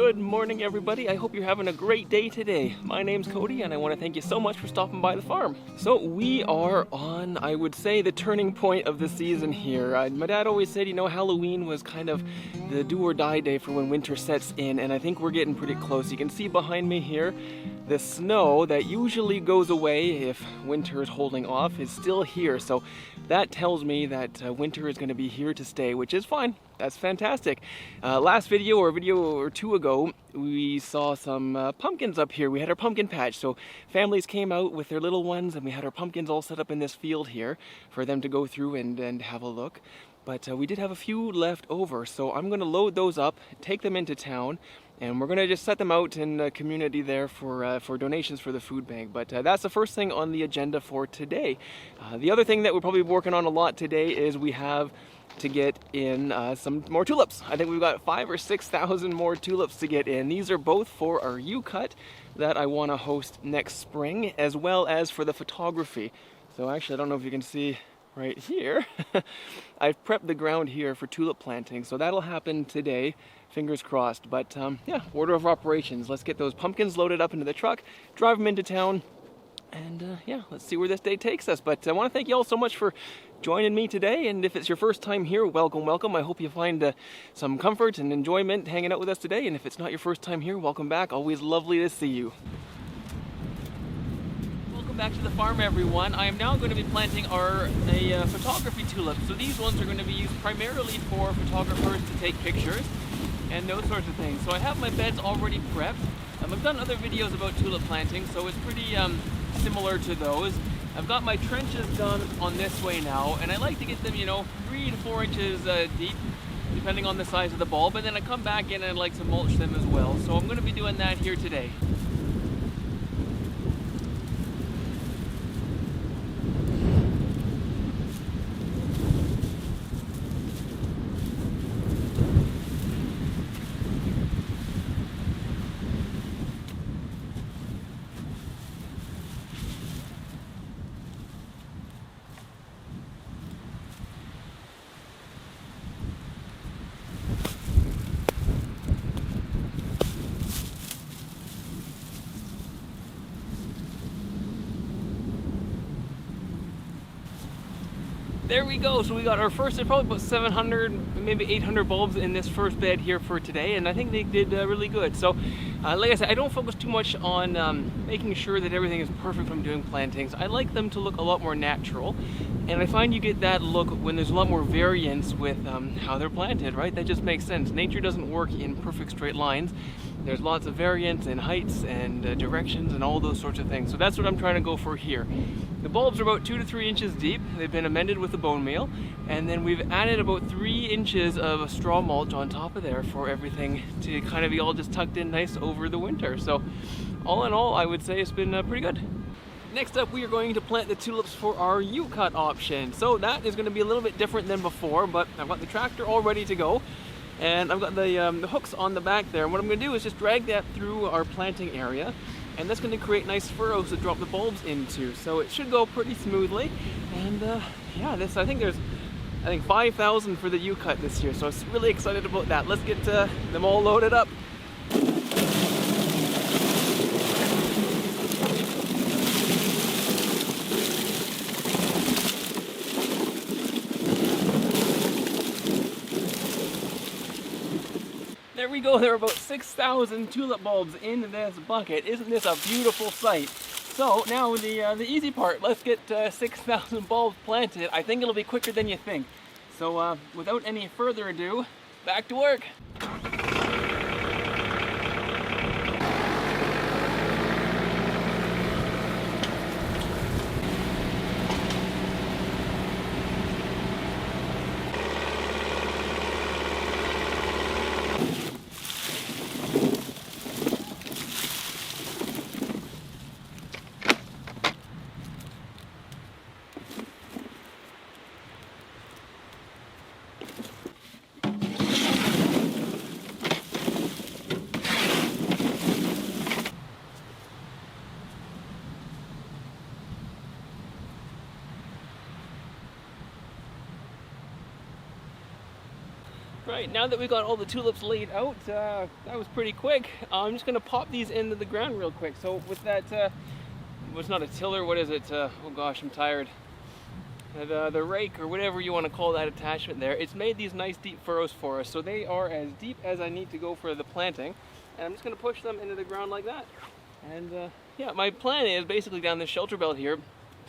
Good morning, everybody. I hope you're having a great day today. My name's Cody, and I want to thank you so much for stopping by the farm. So we are on, I would say, the turning point of the season here. My dad always said, you know, Halloween was kind of the do or die day for when winter sets in, and I think we're getting pretty close. You can see behind me here, the snow that usually goes away if winter is holding off is still here. So that tells me that winter is going to be here to stay, which is fine. That's fantastic. Last video or video or two ago, we saw some pumpkins up here. We had our pumpkin patch. So families came out with their little ones and we had our pumpkins all set up in this field here for them to go through and have a look. But we did have a few left over. So I'm going to load those up, take them into town, and we're going to just set them out in the community there for donations for the food bank. But that's the first thing on the agenda for today. The other thing that we'll probably be working on a lot today is we have to get in some more tulips. I think we've got 5,000 or 6,000 more tulips to get in. These are both for our Ucut that I want to host next spring, as well as for the photography. So actually, I don't know if you can see right here, I've prepped the ground here for tulip planting, so that'll happen today, fingers crossed. But yeah, order of operations. Let's get those pumpkins loaded up into the truck, drive them into town, and yeah, let's see where this day takes us. But I want to thank you all so much for joining me today, and if it's your first time here, welcome, welcome. I hope you find some comfort and enjoyment hanging out with us today, and if it's not your first time here, welcome back. Always lovely to see you. Welcome back to the farm, everyone. I am now going to be planting a photography tulip. So these ones are going to be used primarily for photographers to take pictures and those sorts of things. So I have my beds already prepped. I've done other videos about tulip planting, so it's pretty similar to those. I've got my trenches done on this way now, and I like to get them, you know, 3 to 4 inches deep, depending on the size of the bulb, and then I come back in and I like to mulch them as well. So I'm going to be doing that here today. There we go. So we got our first, probably about 700, maybe 800 bulbs in this first bed here for today, and I think they did really good. So like I said, I don't focus too much on making sure that everything is perfect when I'm doing plantings. I like them to look a lot more natural, and I find you get that look when there's a lot more variance with how they're planted, right? That just makes sense. Nature doesn't work in perfect straight lines. There's lots of variance in heights and directions and all those sorts of things. So that's what I'm trying to go for here. The bulbs are about 2 to 3 inches deep. They've been amended with the bone meal. And then we've added about 3 inches of a straw mulch on top of there for everything to kind of be all just tucked in nice over the winter. So all in all, I would say it's been pretty good. Next up, we are going to plant the tulips for our Ucut option. So that is going to be a little bit different than before, but I've got the tractor all ready to go. And I've got the hooks on the back there. And what I'm going to do is just drag that through our planting area. And that's going to create nice furrows to drop the bulbs into. So it should go pretty smoothly. And yeah, I think 5,000 for the Ucut this year. So I'm really excited about that. Let's get them all loaded up. There we go, there are about 6,000 tulip bulbs in this bucket. Isn't this a beautiful sight? So now the easy part, let's get 6,000 bulbs planted. I think it'll be quicker than you think. So without any further ado, back to work. Alright, now that we got all the tulips laid out, that was pretty quick. I'm just going to pop these into the ground real quick. So with that, it's not a tiller, what is it? Oh gosh, I'm tired. The rake, or whatever you want to call that attachment there, it's made these nice deep furrows for us. So they are as deep as I need to go for the planting. And I'm just going to push them into the ground like that. And yeah, my plan is basically down this shelter belt here,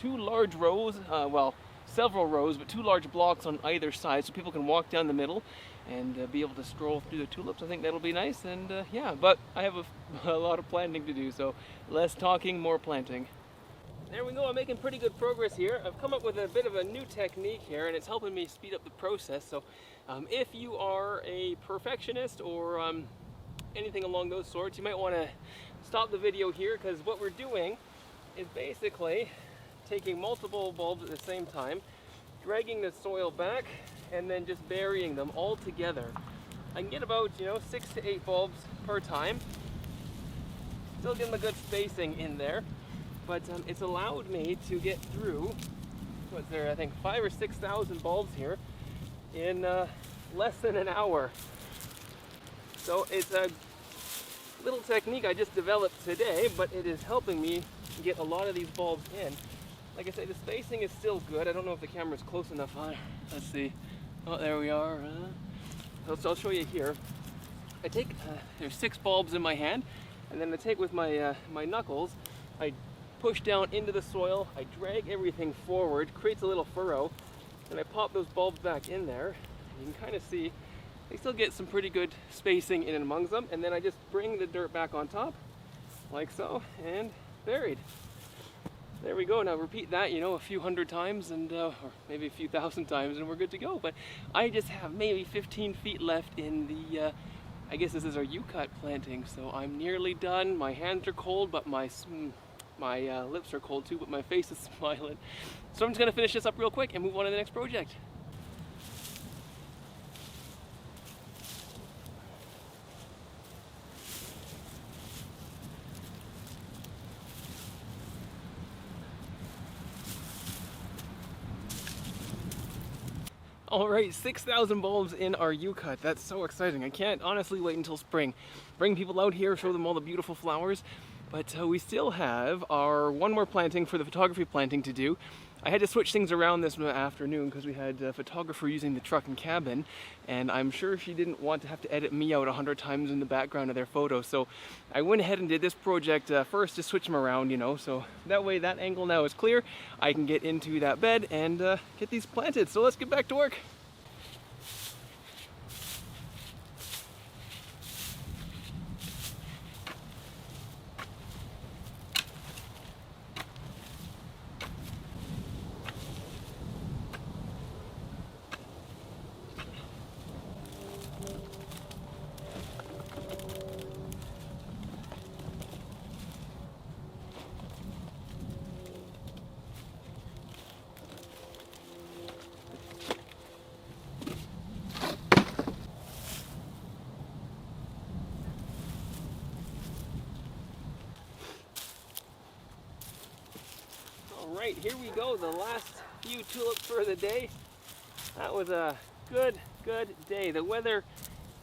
2 large rows, well, several rows, but 2 large blocks on either side so people can walk down the middle and be able to stroll through the tulips. I think that'll be nice. And yeah, but I have a lot of planting to do, so less talking, more planting. There we go, I'm making pretty good progress here. I've come up with a bit of a new technique here, and it's helping me speed up the process. So if you are a perfectionist or anything along those sorts, you might want to stop the video here, because what we're doing is basically taking multiple bulbs at the same time, dragging the soil back, and then just burying them all together. I can get about 6 to 8 bulbs per time. Still getting a good spacing in there. But it's allowed me to get through, what's there, I think 5,000 or 6,000 bulbs here in less than an hour. So it's a little technique I just developed today, but it is helping me get a lot of these bulbs in. Like I say, the spacing is still good. I don't know if the camera's close enough on. Let's see. Oh, there we are. So I'll show you here. I take, there's 6 bulbs in my hand, and then I take with my, my knuckles, I push down into the soil, I drag everything forward, creates a little furrow, and I pop those bulbs back in there. You can kind of see they still get some pretty good spacing in and amongst them, and then I just bring the dirt back on top, like so, and buried. There we go. Now repeat that, a few hundred times, and or maybe a few thousand times, and we're good to go. But I just have maybe 15 feet left in the, I guess this is our Ucut planting, so I'm nearly done. My hands are cold, but my lips are cold too, but my face is smiling. So I'm just going to finish this up real quick and move on to the next project. All right, 6,000 bulbs in our Ucut. That's so exciting. I can't honestly wait until spring. Bring people out here, show them all the beautiful flowers. But we still have our one more planting for the photography planting to do. I had to switch things around this afternoon because we had a photographer using the truck and cabin, and I'm sure she didn't want to have to edit me out 100 times in the background of their photos. So I went ahead and did this project first, to switch them around, so that way that angle now is clear. I can get into that bed and get these planted. So let's get back to work. Alright, here we go, the last few tulips for the day. That was a good day. The weather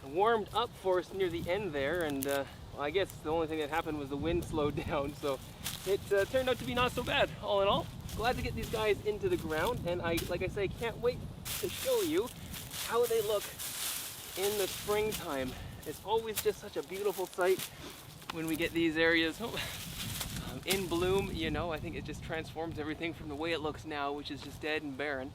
warmed up for us near the end there, and well, I guess the only thing that happened was the wind slowed down, so it turned out to be not so bad. All in all, glad to get these guys into the ground, and like I say, can't wait to show you how they look in the springtime. It's always just such a beautiful sight when we get these areas in bloom. I think it just transforms everything from the way it looks now, which is just dead and barren,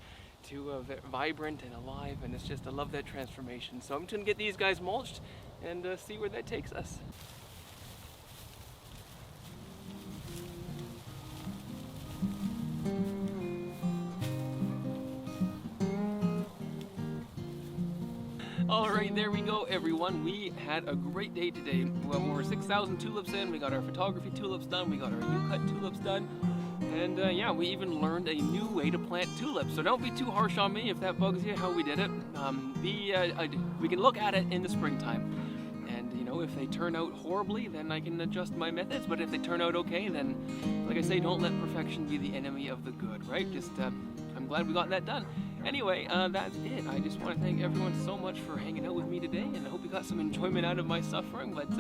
to vibrant and alive, and it's just, I love that transformation. So I'm just gonna get these guys mulched and see where that takes us. Alright, there we go everyone. We had a great day today. Well, over 6,000 tulips in, we got our photography tulips done, we got our Ucut tulips done, and yeah, we even learned a new way to plant tulips. So don't be too harsh on me if that bugs you, how we did it. We can look at it in the springtime, and if they turn out horribly, then I can adjust my methods, but if they turn out okay, then like I say, don't let perfection be the enemy of the good, right? Just I'm glad we got that done. Anyway, that's it. I just want to thank everyone so much for hanging out with me today, and I hope you got some enjoyment out of my suffering. But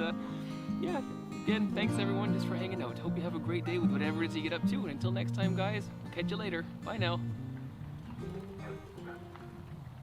yeah, again, thanks everyone just for hanging out. Hope you have a great day with whatever it is you get up to. And until next time, guys, catch you later. Bye now.